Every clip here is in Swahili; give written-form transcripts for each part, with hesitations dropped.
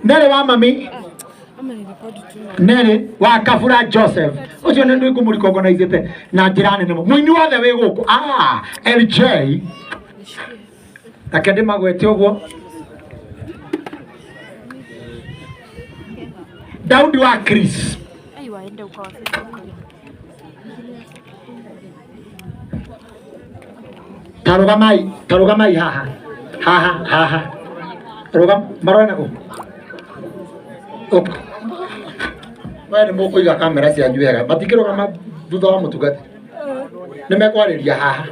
Nere wa mami Nere wa Kafura Joseph ucio nä ndå kå må organizete na njä ra nene må wothe wä gå kå LJ reke ndä magwete å guo Daudi wa Chris tarugamai haha rugam marona ko Wale moko iga kamera cia njuega matikiro kama thutha wa mutugati nä mekwariria haha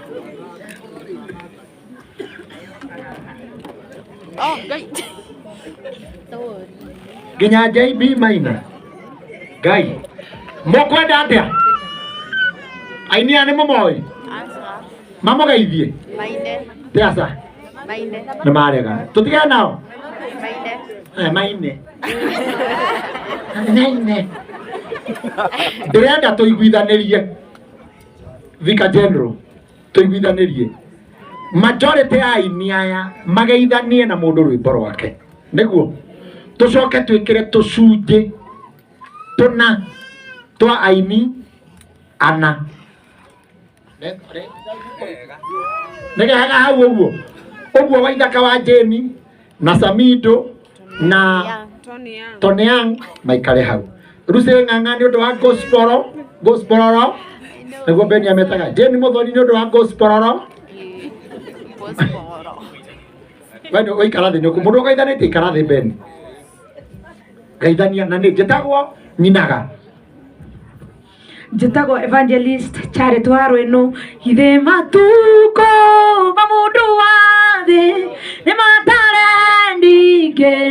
nginya JB Maina Ngai mokwenda atia Aini ane momoi mamogeithie Tiasa nä marega tutige nao Maine ndärenda tå iguithanä Vika General tå iguithanä majority ya aini aya mageithanie na må ndå rwĩmbo rwake nĩguo tũcoke twĩkĩre tũcunjĩ tũna twa aini ana nĩgehega hau ũguo Waithaka wa Jeni na Samido na Tony Young maikare hau Ruse ng'ang'a nĩ ũndũ wa gospeloro nĩguo Beni ametaga Jeni Muthoni nĩ ũndũ wa gospeloro wena ũikara thĩ nyũkũ mũndũ ũgeithanĩtie ikara thĩ Beni geithania na nĩ njĩtagwo nyinaga njĩtagwo Evangelist Charity wa Rwĩnũ ithe matuko ma mũndũ wa thĩ nĩ matarendi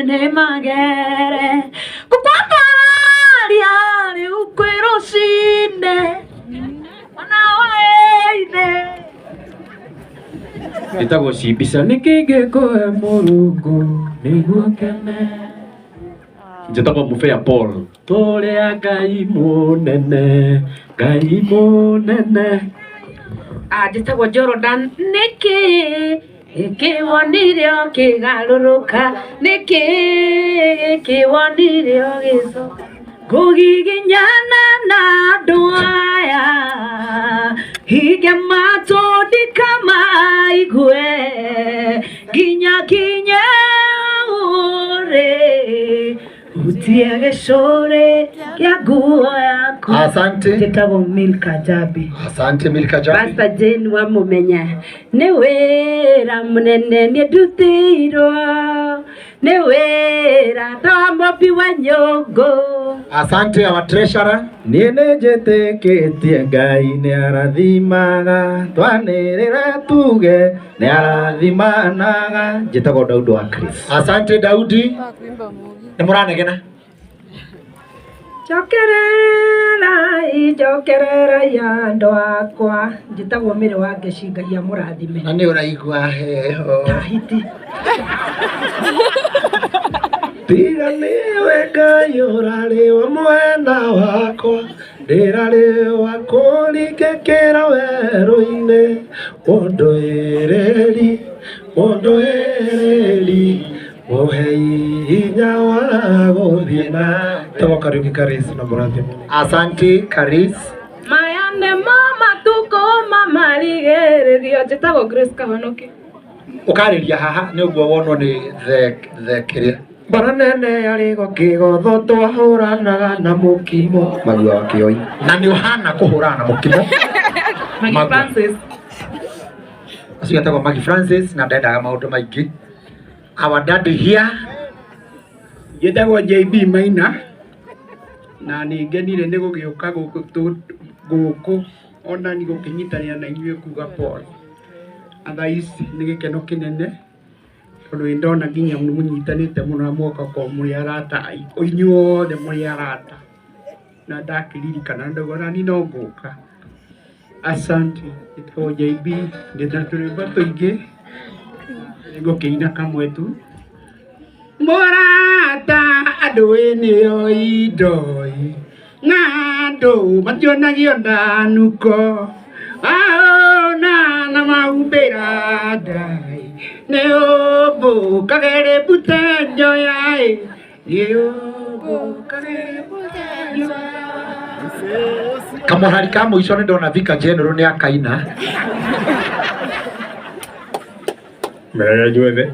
nĩ magere kukwataria rĩu kwĩ rũcinĩ ona waĩne njĩtagwo Cibica nĩkĩngĩkũhe Mũrungu nĩguo kene njĩtagwo Mũbĩa Paul tũrĩa Ngai mũnene njĩtagwo Jordan nĩkĩ kĩwonirio kĩgarũrũka nĩkĩ kĩwonirio gĩcoka ngũgiginyana na andũ aya hinge matũndika maigue nginya kinye ũrĩ utie gĩcũrĩ kĩa nguo yaku asante njĩtagwo Milka Jabi asante Milka Jabi Pastor Jane wa mũmenya nĩ wĩra mũnene nĩ ndutĩirwo nĩ wĩra ta mũmbi wa nyũngũ asante our treasurer niĩ nĩnjĩtĩkĩtie Ngai nĩarathimaga twanĩrĩre tuge nĩarathimanaga njĩtagwo Daudi wa Chris asante Daudi nĩ mũranegena Jokerera ya andũ akwa njĩtagwo Mĩrĩ wa Ngĩcingagia mũrathime na nĩ ũraigua heho tahiti tiga nĩwe Ngai ũrarĩ wa mwena wakwa ndĩrarĩ wa kũringĩkĩra werũ-inĩ mũndũĩrĩri mũhei hinya wa gũthiĩ na tamo Kariuki Karis na mũrathime asante Karis mayande mama tuko mama rigĩrĩrio njĩtagwo Grace Kahonoki ũkarĩria haha nĩ ũguo wonwo nĩ the kĩrĩa mbara nene yarĩ gũkĩgotho twahũranaga na mũkimo Magua wa Kĩoi na nĩ ũhana kũhũrana na mũkimo Magi Francis acio etagwo Magi Francis na ndendaga maũndũ maingĩ our daddy here njĩtagwo JB Maina na nĩngenire nĩ gũgĩũka gũkũ ona nĩ gũkĩnyitanĩra na inyuĩ kuga Paul thaa ici nĩ gĩkeno kĩnene tondũ nĩndona nginya nĩ mũnyitanĩte mũno na mwoka kwa mũrĩ arata inyuothe mũrĩ arata na ndakĩririkana ndauga nani no ngũka asante njĩtagwo JB ndĩna tũrĩmbo tũingĩ ngũkĩina kamwe tu mũrata andũ nĩo indoi na andũ mationagio ndanuko aona na mahumbĩra Ngai nĩ bo kagere butenyo yae yo bo kagere butenyo kamorari ka muico ni ndona Vika General ni akaina Mega juothe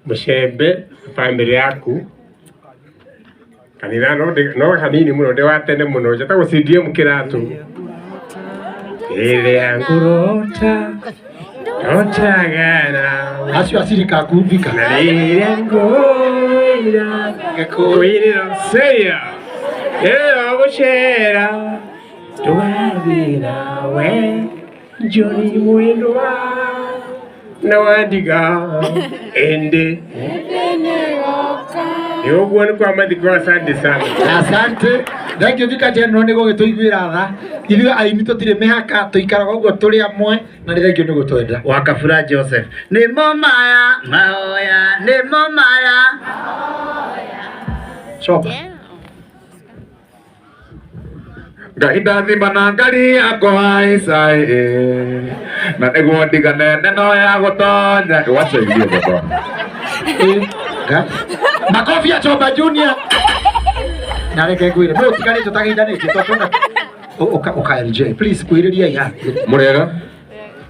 Muchembe family yaku kanitha no hanini muno ndi wa tene muno njata gucindie mukiratu ile angurota otagana acio acirika kuvika na ile ngoira gakuirira seya ero gucera tuwabira we njoni mwendwa na wadiga ende yoguo ni kwa mathiko. Asante sana. Asante. Thank you Vika General ni gugituiguira tha ithuĩ aini tutire mihaka tuikaraga ũguo turi amwe na nĩ thank you ni gutwenda. Wakabura Joseph ni momaya maoya ni momaya Chopa Ngai ndathima na ngari yakwa Isai na nĩguo ndigane neno ya gũtonya waceithie baba makofi ya Chopa Junior na reke ngwire no tikari tutageithanĩtie tondũ uka LJ please kwĩrĩria ya Murega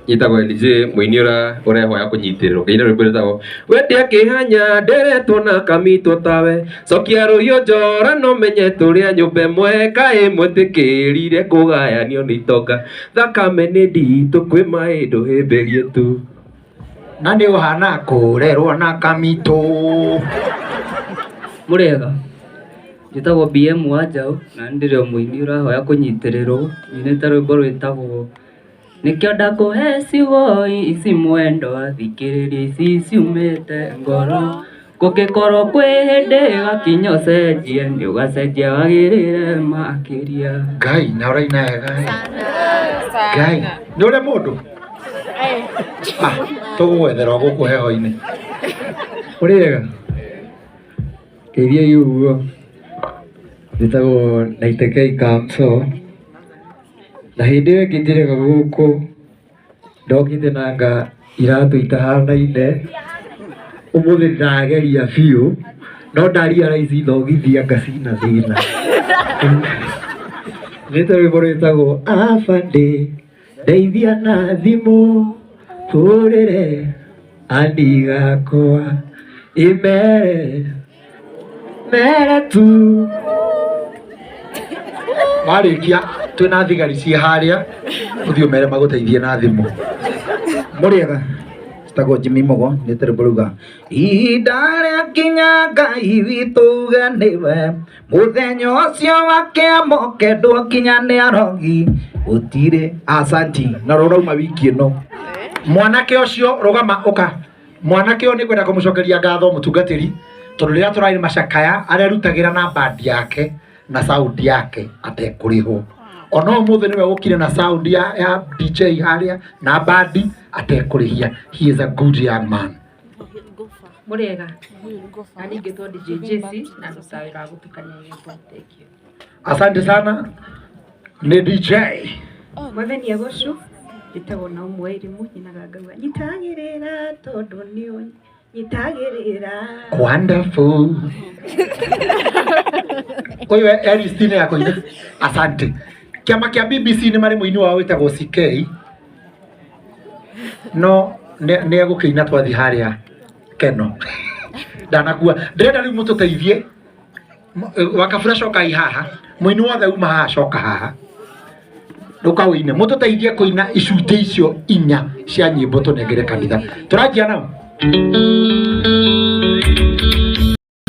nyitagwo LJ mũini ũrehoya kũnyitĩrĩrwo ngai rwĩmbo rwĩtagwo wendia kĩhanya nderetwo na kamitwo tawe cokia rũhiũ njora no menye tũrĩa nyũmba ĩmwe kaĩ mwĩtĩkĩrire kũgayanio nĩ itonga thakame nĩ nditũ kwĩ maĩ ndũhĩmbĩrie tu na nĩ ũhana kũrerwo na kamitũ. Murega njĩtagwo BM wa Njaũ na ndĩrĩ mũini ũrahoya kũnyitĩrĩrwo nyinĩte rwĩmbo rwĩtagwo nikĩo ndakũhe ciugo ici mwendo thikĩrĩria ici ciumĩte ngoro gũgĩkorwo kwĩ hĩndĩ gakinya ũcenjie nĩ ũgacenjia wagĩrĩre makĩria. Ngai na ũraina wega Ngai nĩ ũrĩa mũndũ tũgũgwethera gũkũ heho-inĩ Murega iria ũguo njĩtagwo Naitekei Kamso na hĩndĩ ĩyo ĩngĩ njĩrĩga gũkũ ndokĩte na anga iratũ itahanaine ũmũthĩ ndĩrageria biũ no ndaria raici thogithia ngacina thĩna nĩte rwĩmbo rwĩtagwo abande ndeithia na thimũ hũrĩre andi gakwa imere mere tu. Marikia twina thigari ci haria uthio mere maguteithie na thimu. Murega stagwo Jimmy Mogo nĩ tũrũga ihinda rĩa kinya Ngai witũ ganiwe mũthenya ũcio wake moke ndũkinya nĩ arogi gũtirĩ. Asanti na rũrauma wiki ĩno mwanake ũcio rũgama ũka mwanake ũyũ nĩ kwenda kũmũcokeria ngatho mũtungatĩri tondũ rĩrĩa tũrarĩ macakaya arerutagĩra na bandi yake na sound yake atekũrĩhwo. Ona ũmũthĩ nĩwe ũkire na sound ya DJ haria na bandi atekũrĩhia. He is a good young man. Murega na ningĩtwo DJ JC na nũcawĩra gũtukania nyĩmbo. Thank you. Asante sana ni DJ Mwathani agũcu njĩtagwo na ũmwe irimũ nyinaga ngauga nyitagĩrĩra tondũ nĩ nyitagĩrĩra. Wonderful. Oyo Eristine yako ina. Asante. Kiama kia BBC ni mari muini wao witagwo CK. No ne egũkĩina twathi haria Keno. Ndanakua. Ndĩrenda rĩu mũtũteithie. Wakabura coka haha. Muini wothe uma haha coka haha. Ndũkawĩine. Mũtũteithie kũina icunjĩ icio inya cia nyĩmbo tũnengere kanitha. Tũranjia nao.